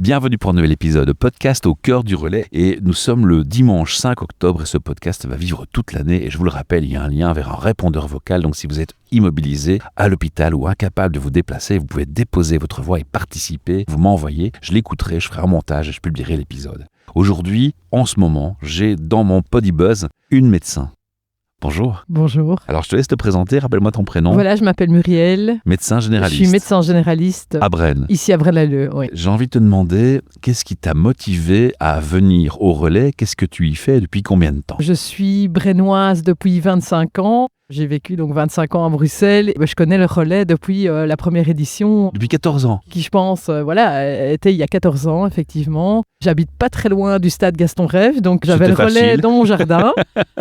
Bienvenue pour un nouvel épisode de podcast au cœur du relais et nous sommes le dimanche 5 octobre et ce podcast va vivre toute l'année et je vous le rappelle, il y a un lien vers un répondeur vocal, donc si vous êtes immobilisé à l'hôpital ou incapable de vous déplacer, vous pouvez déposer votre voix et participer, vous m'envoyez, je l'écouterai, je ferai un montage et je publierai l'épisode. Aujourd'hui, en ce moment, j'ai dans mon Podibuzz une médecin. Bonjour. Bonjour. Alors, je te laisse te présenter. Rappelle-moi ton prénom. Voilà, je m'appelle Muriel. Médecin généraliste. Je suis médecin généraliste. À Braine. Ici à Braine-l'Alleud, oui. J'ai envie de te demander, qu'est-ce qui t'a motivé à venir au relais? Qu'est-ce que tu y fais et depuis combien de temps? Je suis brennoise depuis 25 ans. J'ai vécu donc 25 ans à Bruxelles. Je connais le relais depuis la première édition. Depuis 14 ans. Qui, je pense, était il y a 14 ans, effectivement. J'habite pas très loin du stade Gaston Rêve, donc j'avais le relais facile dans mon jardin.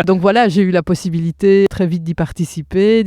Donc voilà, j'ai eu la possibilité très vite d'y participer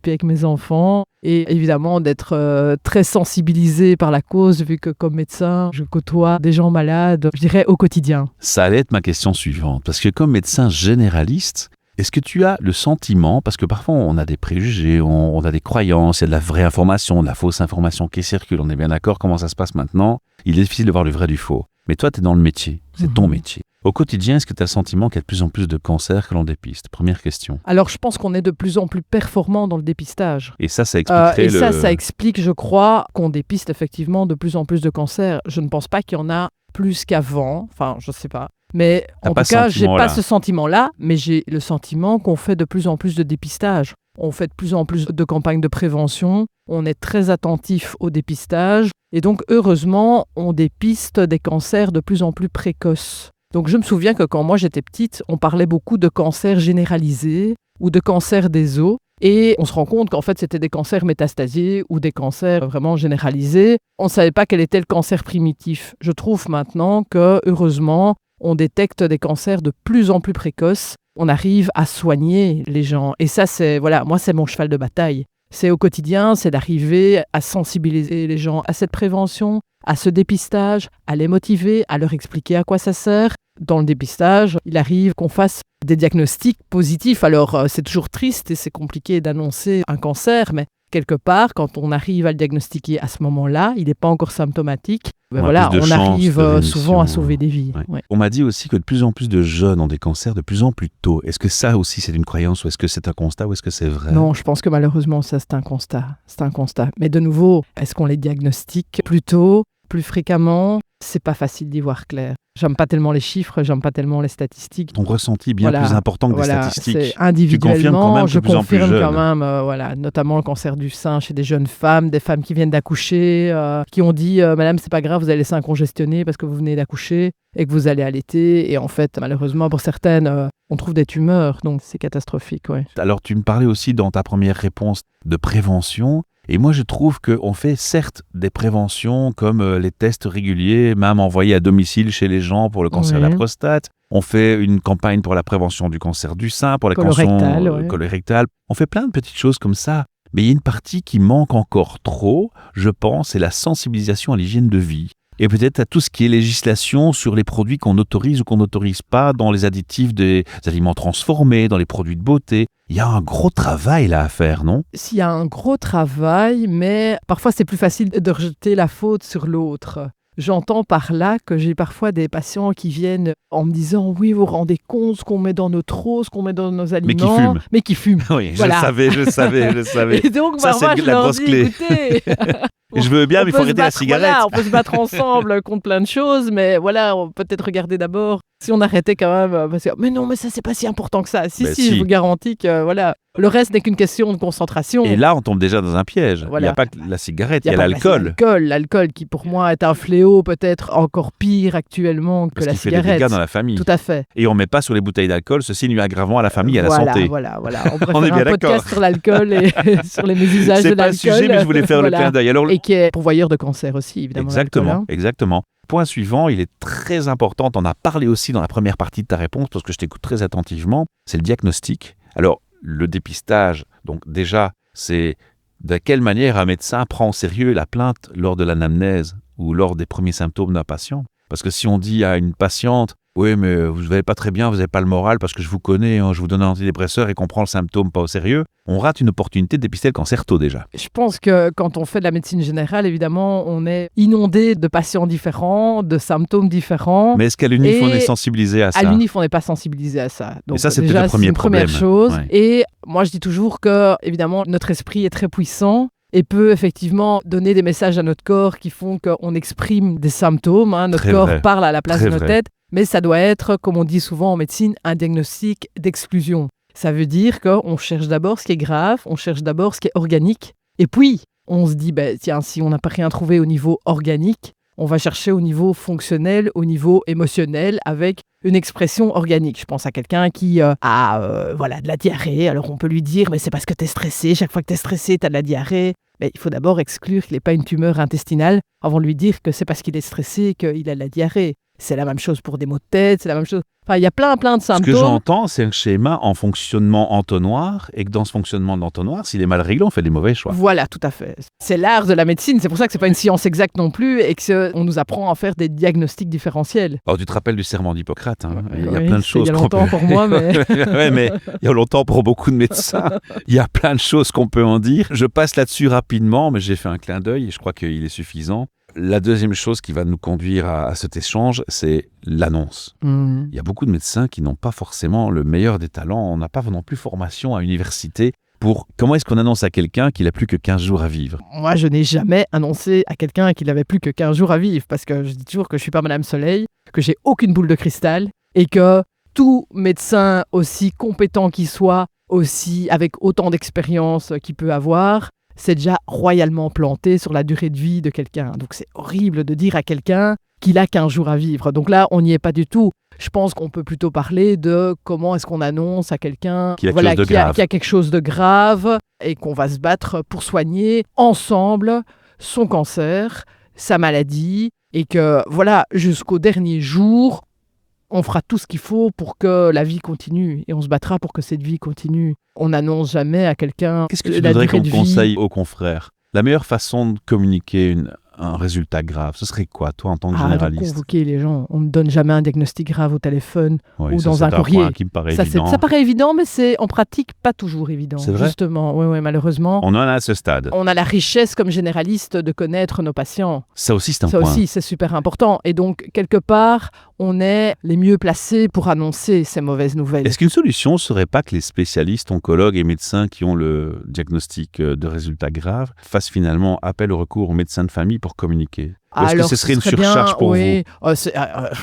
avec mes enfants. Et évidemment d'être très sensibilisée par la cause, vu que comme médecin, je côtoie des gens malades, je dirais, au quotidien. Ça allait être ma question suivante, parce que comme médecin généraliste, est-ce que tu as le sentiment, parce que parfois on a des préjugés, on a des croyances, il y a de la vraie information, de la fausse information qui circule, on est bien d'accord comment ça se passe maintenant, il est difficile de voir le vrai du faux. Mais toi, tu es dans le métier, c'est ton métier. Au quotidien, est-ce que tu as le sentiment qu'il y a de plus en plus de cancers que l'on dépiste? Première question. Alors, je pense qu'on est de plus en plus performant dans le dépistage. Et ça expliquerait ça explique, je crois, qu'on dépiste effectivement de plus en plus de cancers. Je ne pense pas qu'il y en a plus qu'avant, enfin, je ne sais pas. Mais en tout cas, je n'ai pas ce sentiment-là, mais j'ai le sentiment qu'on fait de plus en plus de dépistage. On fait de plus en plus de campagnes de prévention, on est très attentif au dépistage, et donc heureusement, on dépiste des cancers de plus en plus précoces. Donc je me souviens que quand moi j'étais petite, on parlait beaucoup de cancers généralisés ou de cancers des os, et on se rend compte qu'en fait c'était des cancers métastasiés ou des cancers vraiment généralisés. On ne savait pas quel était le cancer primitif. Je trouve maintenant que, heureusement, on détecte des cancers de plus en plus précoces. On arrive à soigner les gens. Et ça, moi, c'est mon cheval de bataille. C'est au quotidien, c'est d'arriver à sensibiliser les gens à cette prévention, à ce dépistage, à les motiver, à leur expliquer à quoi ça sert. Dans le dépistage, il arrive qu'on fasse des diagnostics positifs. Alors, c'est toujours triste et c'est compliqué d'annoncer un cancer, mais quelque part, quand on arrive à le diagnostiquer à ce moment-là, il n'est pas encore symptomatique. On arrive souvent à sauver des vies. Ouais. Ouais. On m'a dit aussi que de plus en plus de jeunes ont des cancers de plus en plus tôt. Est-ce que ça aussi c'est une croyance ou est-ce que c'est un constat ou est-ce que c'est vrai? Non, je pense que malheureusement ça c'est un constat. Mais de nouveau, est-ce qu'on les diagnostique plus tôt, plus fréquemment? C'est pas facile d'y voir clair. J'aime pas tellement les chiffres, j'aime pas tellement les statistiques. Ton ressenti bien plus important que des statistiques. C'est individuellement, tu confirmes quand même je confirme quand même, notamment le cancer du sein chez des jeunes femmes, des femmes qui viennent d'accoucher, qui ont dit Madame, c'est pas grave, vous allez laisser un congestionné parce que vous venez d'accoucher et que vous allez allaiter. Et en fait, malheureusement, pour certaines, on trouve des tumeurs, donc c'est catastrophique. Ouais. Alors, tu me parlais aussi dans ta première réponse de prévention. Et moi, je trouve qu'on fait certes des préventions comme les tests réguliers, même envoyés à domicile chez les gens pour le cancer de la prostate. On fait une campagne pour la prévention du cancer du sein, pour la colorectale. On fait plein de petites choses comme ça. Mais il y a une partie qui manque encore trop, je pense, c'est la sensibilisation à l'hygiène de vie. Et peut-être à tout ce qui est législation sur les produits qu'on autorise ou qu'on n'autorise pas dans les additifs des aliments transformés, dans les produits de beauté. Il y a un gros travail là à faire, non? S'il y a un gros travail, mais parfois c'est plus facile de rejeter la faute sur l'autre. J'entends par là que j'ai parfois des patients qui viennent en me disant « Oui, vous vous rendez compte ce qu'on met dans notre eau, ce qu'on met dans nos aliments. » Mais qui fument. Oui, voilà. je savais. Et donc, ça, c'est je la leur grosse dis, clé. Écoutez, je veux bien, mais il faut arrêter la cigarette. Voilà, on peut se battre ensemble contre plein de choses, mais voilà, on peut peut-être regarder d'abord si on arrêtait quand même. Parce que, mais non, mais ça, c'est pas si important que ça. Si, je vous garantis que voilà. Le reste n'est qu'une question de concentration. Et là, on tombe déjà dans un piège. Voilà. Il n'y a pas que la cigarette, il y a l'alcool. L'alcool qui, pour moi, est un fléau peut-être encore pire actuellement que la cigarette. Parce qu'il fait des dégâts dans la famille. Tout à fait. Et on ne met pas sur les bouteilles d'alcool ceci nuit aggravant à la famille et à la santé. Voilà. On pourrait faire un podcast sur l'alcool et sur les mésusages de l'alcool. C'est pas le sujet, mais je voulais faire le clin d'œil. Et qui est pourvoyeur de cancer aussi, évidemment. Exactement. Point suivant, il est très important, on en a parlé aussi dans la première partie de ta réponse, parce que je t'écoute très attentivement, c'est le diagnostic. Alors, le dépistage, donc déjà, c'est de quelle manière un médecin prend au sérieux la plainte lors de l'anamnèse ou lors des premiers symptômes d'un patient. Parce que si on dit à une patiente, Oui, mais vous n'allez pas très bien, vous n'avez pas le moral parce que je vous connais, hein, je vous donne un antidépresseur et qu'on prend le symptôme pas au sérieux. On rate une opportunité de dépister le cancer tôt déjà. Je pense que quand on fait de la médecine générale, évidemment, on est inondé de patients différents, de symptômes différents. Mais est-ce qu'à l'UNIF, on est sensibilisé à ça? À l'UNIF, on n'est pas sensibilisé à ça. Donc, et ça, c'est peut-être le premier problème. Première chose. Ouais. Et moi, je dis toujours que, évidemment, notre esprit est très puissant et peut effectivement donner des messages à notre corps qui font qu'on exprime des symptômes. Hein. Notre corps parle à la place de notre tête. Mais ça doit être, comme on dit souvent en médecine, un diagnostic d'exclusion. Ça veut dire qu'on cherche d'abord ce qui est grave, on cherche d'abord ce qui est organique. Et puis, on se dit, tiens, si on n'a pas rien trouvé au niveau organique, on va chercher au niveau fonctionnel, au niveau émotionnel, avec une expression organique. Je pense à quelqu'un qui a de la diarrhée. Alors on peut lui dire, mais c'est parce que tu es stressé. Chaque fois que tu es stressé, tu as de la diarrhée. Mais il faut d'abord exclure qu'il n'ait pas une tumeur intestinale avant de lui dire que c'est parce qu'il est stressé qu'il a de la diarrhée. C'est la même chose pour des maux de tête, c'est la même chose. Enfin, il y a plein de symptômes. Ce que j'entends, c'est un schéma en fonctionnement entonnoir, et que dans ce fonctionnement d'entonnoir, s'il est mal réglé, on fait des mauvais choix. Voilà, tout à fait. C'est l'art de la médecine, c'est pour ça que c'est pas une science exacte non plus, et qu'on nous apprend à faire des diagnostics différentiels. Alors, tu te rappelles du serment d'Hippocrate, hein. Il y a plein de choses. Il y a longtemps pour moi, mais... ouais, mais il y a longtemps pour beaucoup de médecins. Il y a plein de choses qu'on peut en dire. Je passe là-dessus rapidement, mais j'ai fait un clin d'œil, et je crois qu'il est suffisant. La deuxième chose qui va nous conduire à cet échange, c'est l'annonce. Il y a beaucoup de médecins qui n'ont pas forcément le meilleur des talents. On n'a pas non plus formation à université pour comment est-ce qu'on annonce à quelqu'un qu'il n'a plus que 15 jours à vivre. Moi, je n'ai jamais annoncé à quelqu'un qu'il n'avait plus que 15 jours à vivre parce que je dis toujours que je ne suis pas Madame Soleil, que j'ai aucune boule de cristal et que tout médecin, aussi compétent qu'il soit, aussi avec autant d'expérience qu'il peut avoir, c'est déjà royalement planté sur la durée de vie de quelqu'un. Donc c'est horrible de dire à quelqu'un qu'il a 15 jours à vivre. Donc là, on n'y est pas du tout. Je pense qu'on peut plutôt parler de comment est-ce qu'on annonce à quelqu'un qui a quelque chose de grave et qu'on va se battre pour soigner ensemble son cancer, sa maladie, et que jusqu'au dernier jour, on fera tout ce qu'il faut pour que la vie continue et on se battra pour que cette vie continue. On n'annonce jamais à quelqu'un... Qu'est-ce que tu voudrais qu'on conseille aux confrères? La meilleure façon de communiquer un résultat grave, ce serait quoi, toi, en tant que généraliste? Convoquer les gens. On ne donne jamais un diagnostic grave au téléphone ou dans un courrier. Qui me paraît évident. Ça paraît évident, mais c'est en pratique pas toujours évident. C'est vrai? Justement, oui, malheureusement. On en est à ce stade. On a la richesse comme généraliste de connaître nos patients. Ça aussi, c'est un point. Ça aussi, c'est super important. Et donc, quelque part, on est les mieux placés pour annoncer ces mauvaises nouvelles. Est-ce qu'une solution ne serait pas que les spécialistes, oncologues et médecins qui ont le diagnostic de résultats graves fassent finalement appel au recours aux médecins de famille pour communiquer? Est-ce que ce serait une surcharge pour vous?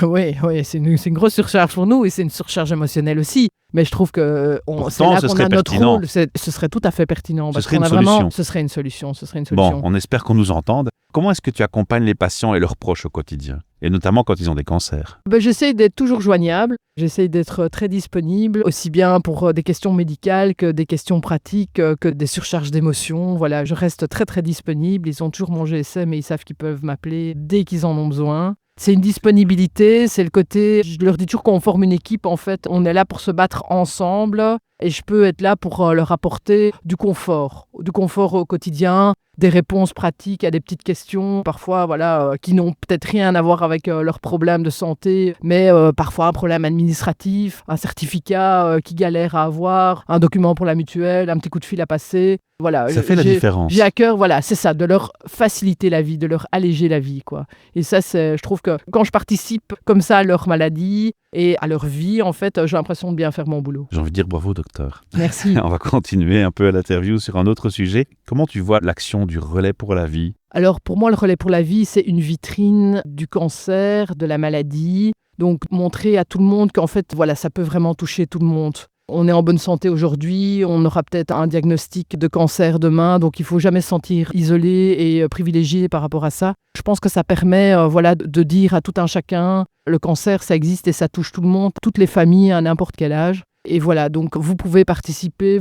Oui, c'est une grosse surcharge pour nous et c'est une surcharge émotionnelle aussi. Mais je trouve que c'est là qu'on a notre rôle. Ce serait tout à fait pertinent. Ce serait une solution. Ce serait une solution. Bon, on espère qu'on nous entende. Comment est-ce que tu accompagnes les patients et leurs proches au quotidien? Et notamment quand ils ont des cancers? J'essaie d'être toujours joignable. J'essaie d'être très disponible, aussi bien pour des questions médicales que des questions pratiques, que des surcharges d'émotions. Voilà, je reste très très disponible. Ils ont toujours mon GSM et ils savent qu'ils peuvent m'appeler dès qu'ils en ont besoin. C'est une disponibilité, c'est le côté... Je leur dis toujours qu'on forme une équipe, en fait. On est là pour se battre ensemble et je peux être là pour leur apporter du confort au quotidien, des réponses pratiques à des petites questions, parfois qui n'ont peut-être rien à voir avec leurs problèmes de santé, mais parfois un problème administratif, un certificat qu'ils galèrent à avoir, un document pour la mutuelle, un petit coup de fil à passer. Voilà, ça fait la différence. J'ai à cœur, c'est ça, de leur faciliter la vie, de leur alléger la vie, quoi. Et ça, je trouve que quand je participe comme ça à leur maladie et à leur vie, en fait, j'ai l'impression de bien faire mon boulot. J'ai envie de dire bravo, docteur. Merci. On va continuer un peu à l'interview sur un autre sujet. Comment tu vois l'action du relais pour la vie? Alors, pour moi, le relais pour la vie, c'est une vitrine du cancer, de la maladie. Donc, montrer à tout le monde qu'en fait, ça peut vraiment toucher tout le monde. On est en bonne santé aujourd'hui, on aura peut-être un diagnostic de cancer demain, donc il ne faut jamais se sentir isolé et privilégié par rapport à ça. Je pense que ça permet de dire à tout un chacun, le cancer, ça existe et ça touche tout le monde, toutes les familles à n'importe quel âge. Et donc vous pouvez participer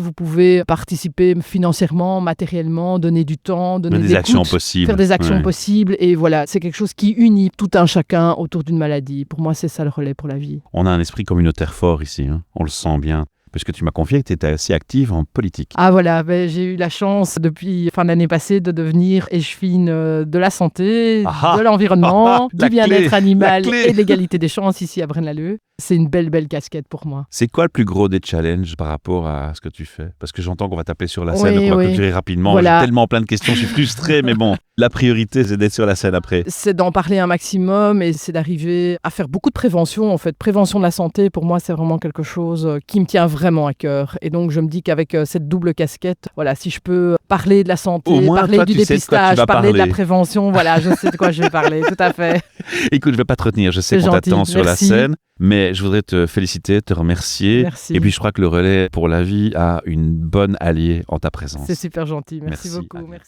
financièrement, matériellement, donner du temps, donner des actions possibles. Faire des actions possibles. Et c'est quelque chose qui unit tout un chacun autour d'une maladie. Pour moi, c'est ça le relais pour la vie. On a un esprit communautaire fort ici, hein. On le sent bien. Parce que tu m'as confié que tu étais assez active en politique. J'ai eu la chance depuis fin d'année passée de devenir échevine de la santé, de l'environnement, du bien-être animal et de l'égalité des chances ici à Braine-l'Alleud. c'est une belle casquette pour moi. C'est quoi le plus gros des challenges par rapport à ce que tu fais? Parce que j'entends qu'on va taper sur la scène, donc on va clôturer rapidement. Voilà. J'ai tellement plein de questions, je suis frustré, mais bon, la priorité, c'est d'être sur la scène après. C'est d'en parler un maximum et c'est d'arriver à faire beaucoup de prévention. En fait, prévention de la santé, pour moi, c'est vraiment quelque chose qui me tient vraiment à cœur. Et donc, je me dis qu'avec cette double casquette, voilà, si je peux parler de la santé, parler du dépistage, parler de la prévention, voilà, je sais de quoi je vais parler, tout à fait. Écoute, je ne vais pas te retenir, je sais qu'on t'attend sur la scène. Mais je voudrais te féliciter, te remercier. Merci. Et puis je crois que le Relais pour la vie a une bonne alliée en ta présence. C'est super gentil. Merci beaucoup. Merci.